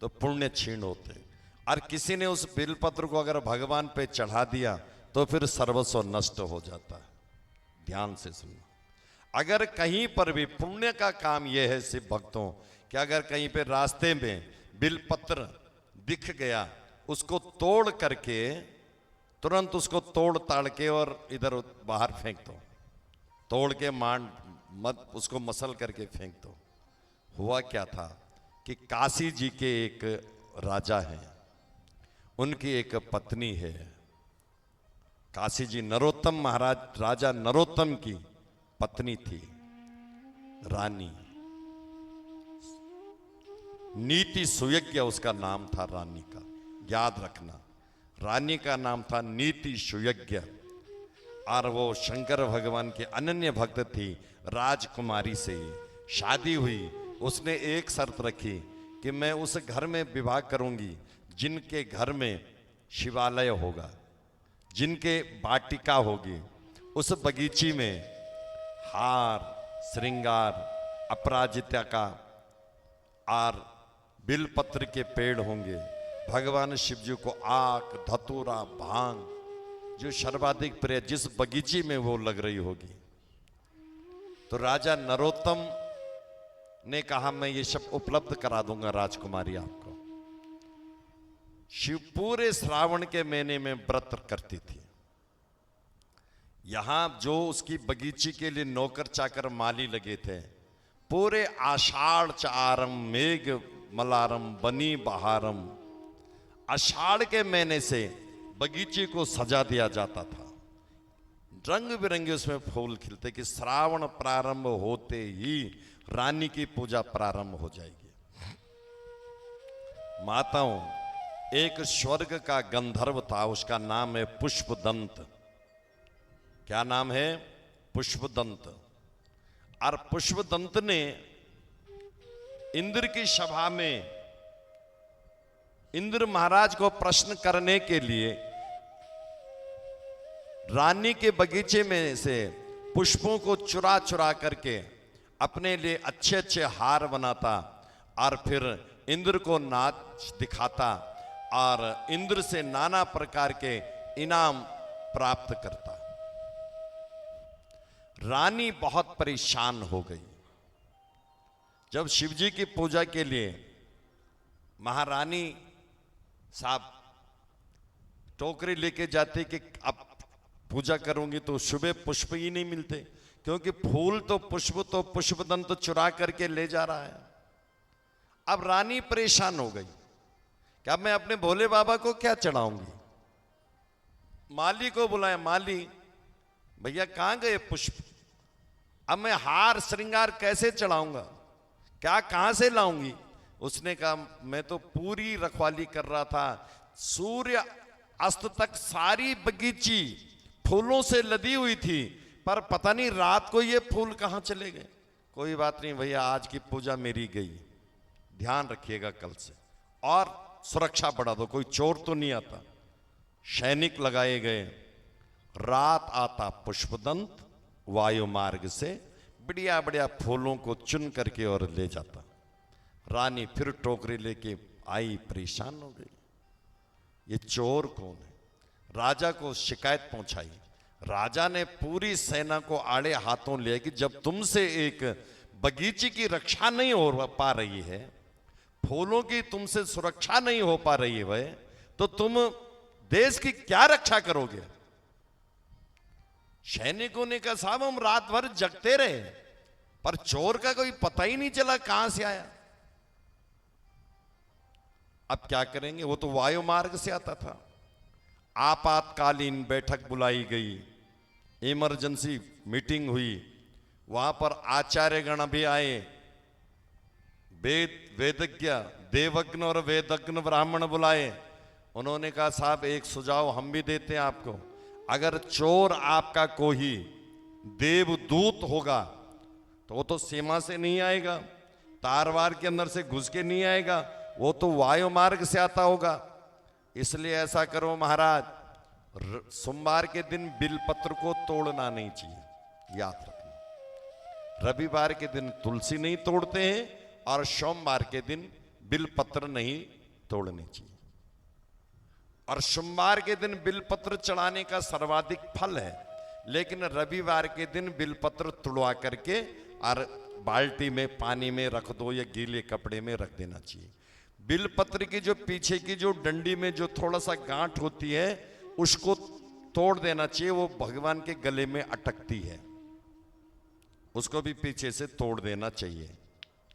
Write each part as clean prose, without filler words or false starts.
तो पुण्य क्षीण होते। और किसी ने उस बिलपत्र को अगर भगवान पे चढ़ा दिया तो फिर सर्वस्व नष्ट हो जाता है। ध्यान से सुनना। अगर कहीं पर भी पुण्य का काम यह है शिव भक्तों कि अगर कहीं पे रास्ते में बिलपत्र दिख गया, उसको तोड़ करके तुरंत उसको तोड़ ताड़ के और इधर बाहर फेंक दो, तोड़ के मत उसको मसल करके फेंक दो। हुआ क्या था कि काशी जी के एक राजा हैं, उनकी एक पत्नी है। काशी जी नरोत्तम महाराज, राजा नरोत्तम की पत्नी थी रानी, नीति सुयज्ञ उसका नाम था रानी का, याद रखना। रानी का नाम था नीति सुयज्ञ। और वो शंकर भगवान के अनन्य भक्त थी। राजकुमारी से शादी हुई। उसने एक शर्त रखी कि मैं उस घर में विवाह करूंगी जिनके घर में शिवालय होगा, जिनके वाटिका होगी, उस बगीची में हार श्रृंगार अपराजिता का और बिलपत्र के पेड़ होंगे। भगवान शिव जी को आक धतूरा भांग जो सर्वाधिक प्रिय जिस बगीची में वो लग रही होगी। तो राजा नरोत्तम ने कहा मैं ये सब उपलब्ध करा दूंगा राजकुमारी आपको। शिव पूरे श्रावण के महीने में व्रत करती थी। यहां जो उसकी बगीची के लिए नौकर चाकर माली लगे थे, पूरे आषाढ़ चारम मेघ मलारम बनी बहारम, आषाढ़ के महीने से बगीचे को सजा दिया जाता था। रंग बिरंगे उसमें फूल खिलते कि श्रावण प्रारंभ होते ही रानी की पूजा प्रारंभ हो जाएगी। माताओं, एक स्वर्ग का गंधर्व था, उसका नाम है पुष्पदंत। क्या नाम है? पुष्पदंत। और पुष्पदंत ने इंद्र की सभा में इंद्र महाराज को प्रश्न करने के लिए रानी के बगीचे में से पुष्पों को चुरा चुरा करके अपने लिए अच्छे अच्छे हार बनाता और फिर इंद्र को नाच दिखाता और इंद्र से नाना प्रकार के इनाम प्राप्त करता। रानी बहुत परेशान हो गई। जब शिवजी की पूजा के लिए महारानी साहब टोकरी लेके जाते कि अब पूजा करूंगी तो सुबह पुष्प ही नहीं मिलते, क्योंकि फूल तो पुष्पदंत चुरा करके ले जा रहा है। अब रानी परेशान हो गई कि अब मैं अपने भोले बाबा को क्या चढ़ाऊंगी। माली को बुलाया, माली भैया कहां गए पुष्प, अब मैं हार श्रृंगार कैसे चढ़ाऊंगा, क्या कहां से लाऊंगी। उसने कहा मैं तो पूरी रखवाली कर रहा था, सूर्य अस्त तक सारी बगीची फूलों से लदी हुई थी, पर पता नहीं रात को ये फूल कहां चले गए। कोई बात नहीं भैया, आज की पूजा मेरी गई, ध्यान रखिएगा कल से, और सुरक्षा बढ़ा दो, कोई चोर तो नहीं आता। सैनिक लगाए गए। रात आता पुष्पदंत वायु मार्ग से बढ़िया बढ़िया फूलों को चुन करके और ले जाता। रानी फिर टोकरी लेके आई, परेशान हो गई, ये चोर कौन है। राजा को शिकायत पहुंचाई। राजा ने पूरी सेना को आड़े हाथों लिया कि जब तुमसे एक बगीचे की रक्षा नहीं हो पा रही है, फूलों की तुमसे सुरक्षा नहीं हो पा रही है, तो तुम देश की क्या रक्षा करोगे। सैनिकों ने कहा साहब हम रात भर जगते रहे, पर चोर का कोई पता ही नहीं चला कहां से आया, अब क्या करेंगे। वो तो वायु मार्ग से आता था। आपातकालीन बैठक बुलाई गई, इमरजेंसी मीटिंग हुई, वहां पर आचार्य गण भी आए, वेदज्ञ देवज्ञ और वेदज्ञ ब्राह्मण बुलाए। उन्होंने कहा साहब एक सुझाव हम भी देते हैं आपको, अगर चोर आपका कोई देवदूत होगा तो वो तो सीमा से नहीं आएगा, तारवार के अंदर से घुस के नहीं आएगा, वो तो वायु मार्ग से आता होगा। इसलिए ऐसा करो महाराज, सोमवार के दिन बिलपत्र को तोड़ना नहीं चाहिए, याद रखना। रविवार के दिन तुलसी नहीं तोड़ते हैं और सोमवार के दिन बिलपत्र नहीं तोड़नी चाहिए। और सोमवार के दिन बिलपत्र चढ़ाने का सर्वाधिक फल है, लेकिन रविवार के दिन बिलपत्र तुड़वा करके और बाल्टी में पानी में रख दो या गीले कपड़े में रख देना चाहिए। बिलपत्र की जो पीछे की जो डंडी में जो थोड़ा सा गांठ होती है उसको तोड़ देना चाहिए, वो भगवान के गले में अटकती है, उसको भी पीछे से तोड़ देना चाहिए।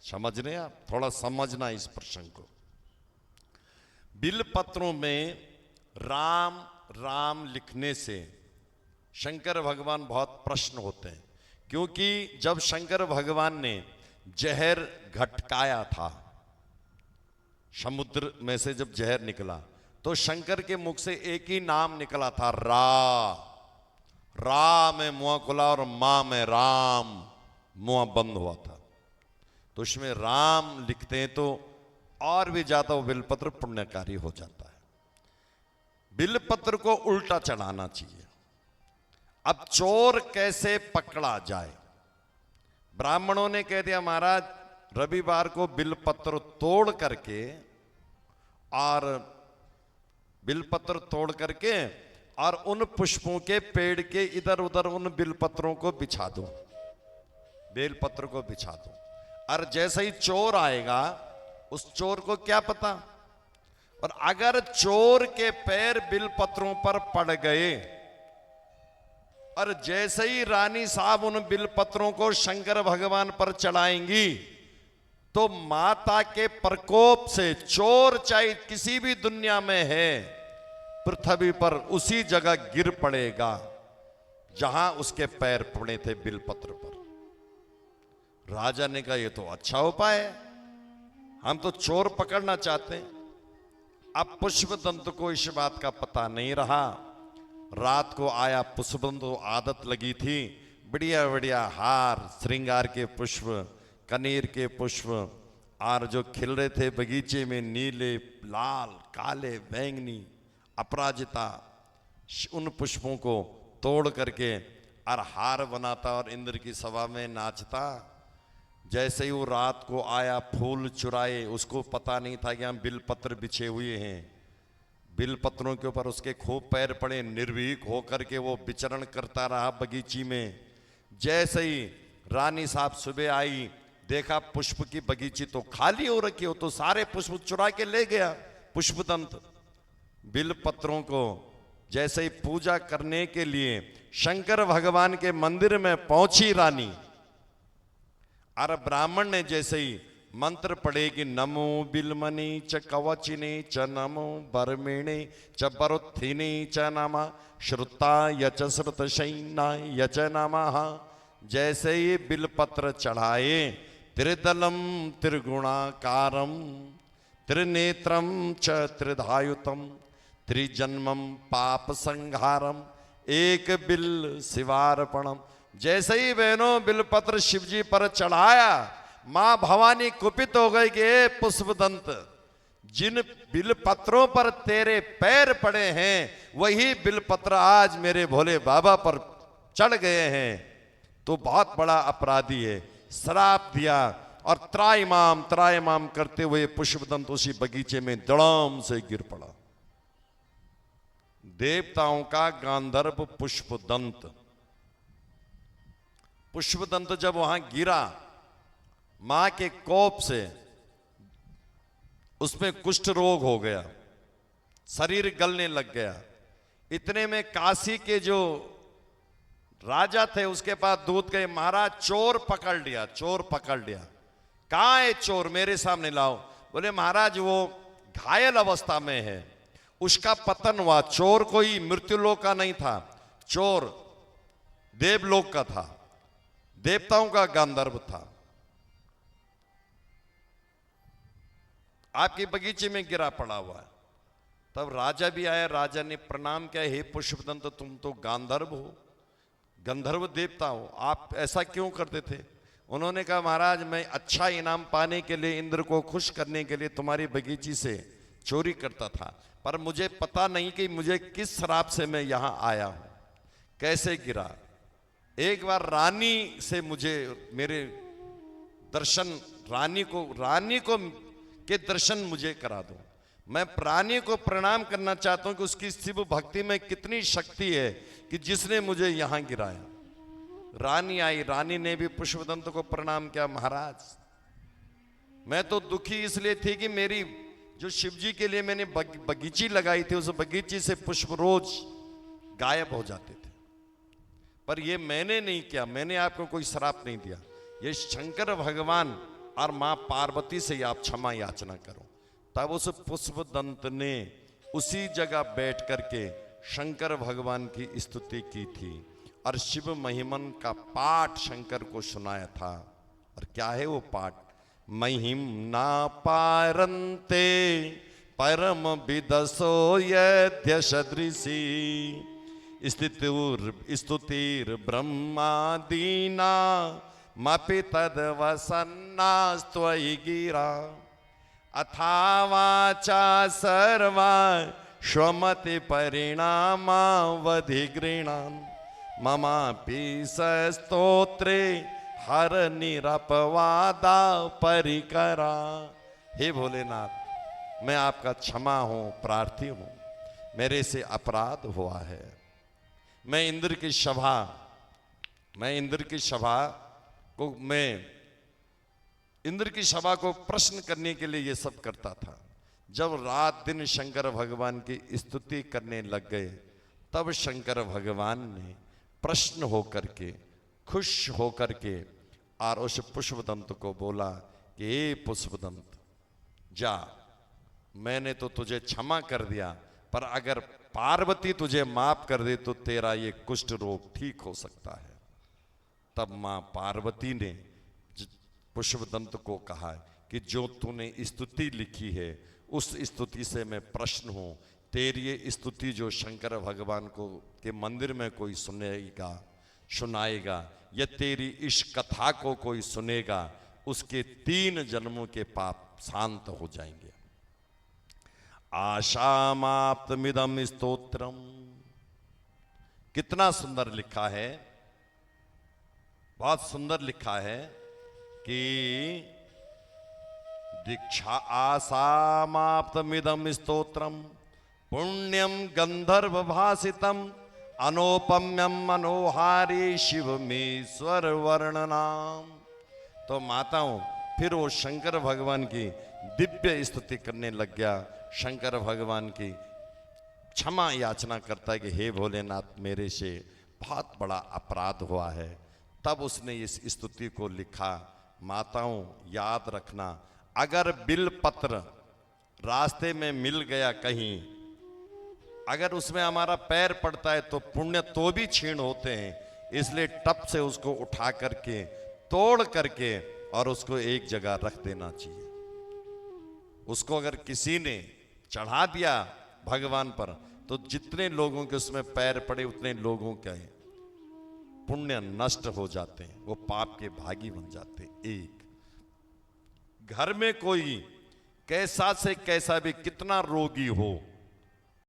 समझ रहे आप? थोड़ा समझना इस प्रसंग को। बिलपत्रों में राम राम लिखने से शंकर भगवान बहुत प्रश्न होते हैं, क्योंकि जब शंकर भगवान ने जहर घटकाया था, समुद्र में से जब जहर निकला तो शंकर के मुख से एक ही नाम निकला था, रा में मुंह खुला और मां में राम मुंह बंद हुआ था। तो उसमें राम लिखते हैं तो और भी ज्यादा वो बिलपत्र पुण्यकारी हो जाता है। बिलपत्र को उल्टा चढ़ाना चाहिए। अब चोर कैसे पकड़ा जाए? ब्राह्मणों ने कह दिया महाराज रविवार को बिलपत्र तोड़ करके और बिलपत्र तोड़ करके और उन पुष्पों के पेड़ के इधर उधर उन बिलपत्रों को बिछा दो, बेलपत्र को बिछा दो। और जैसे ही चोर आएगा उस चोर को क्या पता, और अगर चोर के पैर बिलपत्रों पर पड़ गए और जैसे ही रानी साहब उन बिलपत्रों को शंकर भगवान पर चढ़ाएंगी तो माता के प्रकोप से चोर चाहे किसी भी दुनिया में है पृथ्वी पर उसी जगह गिर पड़ेगा जहां उसके पैर पड़े थे बिलपत्र पर। राजा ने कहा ये तो अच्छा उपाय है, हम तो चोर पकड़ना चाहते हैं। अब पुष्पदंत को इस बात का पता नहीं रहा। रात को आया, पुष्पदंत को आदत लगी थी बढ़िया बढ़िया हार श्रृंगार के पुष्प, कनेर के पुष्प और जो खिल रहे थे बगीचे में नीले लाल काले बैंगनी अपराजिता, उन पुष्पों को तोड़ करके और हार बनाता और इंद्र की सभा में नाचता। जैसे ही वो रात को आया फूल चुराए, उसको पता नहीं था कि हम बिलपत्र बिछे हुए हैं, बिलपत्रों के ऊपर उसके खूब पैर पड़े, निर्भीक होकर के वो विचरण करता रहा बगीची में। जैसे ही रानी साहब सुबह आई देखा पुष्प की बगीची तो खाली हो रखी हो, तो सारे पुष्प चुरा के ले गया पुष्पदंत। बिलपत्रों को जैसे ही पूजा करने के लिए शंकर भगवान के मंदिर में पहुंची रानी, और ब्राह्मण ने जैसे ही मंत्र पढ़े कि नमो बिलमणि च कवचिने च नमो बर्मिणे च बरुत्थिने च नमः श्रुताय च श्रुतशयनाय च नमः, जैसे ही बिलपत्र चढ़ाए त्रिदलम त्रिगुणाकारम त्रिनेत्रम च त्रिधायुतम त्रिजन्मम पाप संहारम एक बिल शिवार्पणम। जैसे ही बहनों बिलपत्र शिवजी पर चढ़ाया, मां भवानी कुपित हो गई कि हे पुष्पदंत, जिन बिलपत्रों पर तेरे पैर पड़े हैं वही बिलपत्र आज मेरे भोले बाबा पर चढ़ गए हैं, तो बहुत बड़ा अपराधी है। श्राप दिया और त्राइमाम करते हुए पुष्पदंत उसी बगीचे में धड़ाम से गिर पड़ा। देवताओं का गांधर्व पुष्पदंत। पुष्पदंत जब वहां गिरा, मां के कोप से उसमें कुष्ठ रोग हो गया, शरीर गलने लग गया। इतने में काशी के जो राजा थे उसके पास दूत गए, महाराज चोर पकड़ लिया, चोर पकड़ लिया। कहां है चोर, मेरे सामने लाओ। बोले महाराज वो घायल अवस्था में है, उसका पतन हुआ। चोर कोई मृत्युलोक का नहीं था, चोर देवलोक का था, देवताओं का गांधर्व था। आपके बगीचे में गिरा पड़ा हुआ है। तब राजा भी आया, राजा ने प्रणाम किया, हे पुष्पदंत तुम तो गांधर्व हो, गंधर्व देवता हो, आप ऐसा क्यों करते थे? उन्होंने कहा महाराज मैं अच्छा इनाम पाने के लिए, इंद्र को खुश करने के लिए तुम्हारी बगीची से चोरी करता था, पर मुझे पता नहीं कि मुझे किस श्राप से मैं यहां आया हूं, कैसे गिरा। एक बार रानी से मुझे मेरे दर्शन, रानी को के दर्शन मुझे करा दो। मैं प्राणी को प्रणाम करना चाहता हूं कि उसकी शिव भक्ति में कितनी शक्ति है कि जिसने मुझे यहां गिराया। रानी आई, रानी ने भी पुष्पदंत को प्रणाम किया, महाराज मैं तो दुखी इसलिए थी कि मेरी जो शिव जी के लिए मैंने बगीची लगाई थी, उस बगीची से पुष्प रोज गायब हो जाते थे। पर ये मैंने नहीं किया, मैंने आपको कोई श्राप नहीं दिया, ये शंकर भगवान और मां पार्वती से आप क्षमा याचना करो। तब उस पुष्पदंत ने उसी जगह बैठ करके शंकर भगवान की स्तुति की थी और शिव महिमन का पाठ शंकर को सुनाया था। और क्या है वो पाठ? महिम्ना पारन्ते परम विदसो यद्य सदृशी स्तुतिर् ब्रह्मादीना मपि तद्वसन्नास्त्वयि गिरा अथावाचा सर्वा श्वमति परिणामावधि गृणान् ममापि स्तोत्रे हर निरपवादा परिकरा। हे भोलेनाथ, मैं आपका क्षमा हूं, प्रार्थी हूं, मेरे से अपराध हुआ है। मैं इंद्र की सभा को प्रश्न करने के लिए ये सब करता था। जब रात दिन शंकर भगवान की स्तुति करने लग गए, तब शंकर भगवान ने प्रश्न होकर के, खुश होकर के और उस पुष्पदंत को बोला कि हे पुष्पदंत, जा, मैंने तो तुझे क्षमा कर दिया, पर अगर पार्वती तुझे माफ कर दे तो तेरा ये कुष्ठ रोग ठीक हो सकता है। तब मां पार्वती ने पुष्पदंत को कहा कि जो तूने स्तुति लिखी है उस स्तुति से मैं प्रश्न हूं। तेरी ये स्तुति जो शंकर भगवान को के मंदिर में कोई सुनाएगा या तेरी इस कथा को कोई सुनेगा, उसके 3 जन्मों के पाप शांत हो जाएंगे। आशामाप्तमिदं स्तोत्रम, कितना सुंदर लिखा है, बहुत सुंदर लिखा है कि दीक्षा आसामाप्तमिदं स्तोत्रम पुण्यम गंधर्व भासितम अनोपम्यम मनोहारी शिवमेश्वर वर्णनाम। तो माताओं, फिर वो शंकर भगवान की दिव्य स्तुति करने लग गया, शंकर भगवान की क्षमा याचना करता है कि हे भोलेनाथ, मेरे से बहुत बड़ा अपराध हुआ है। तब उसने इस स्तुति को लिखा। माताओं याद रखना, अगर बिलपत्र रास्ते में मिल गया कहीं, अगर उसमें हमारा पैर पड़ता है तो पुण्य तो भी क्षीण होते हैं, इसलिए टप से उसको उठा करके, तोड़ करके और उसको एक जगह रख देना चाहिए। उसको अगर किसी ने चढ़ा दिया भगवान पर तो जितने लोगों के उसमें पैर पड़े उतने लोगों के पुण्य नष्ट हो जाते हैं, वो पाप के भागी बन जाते हैं। एक घर में कोई कैसा से कैसा भी कितना रोगी हो,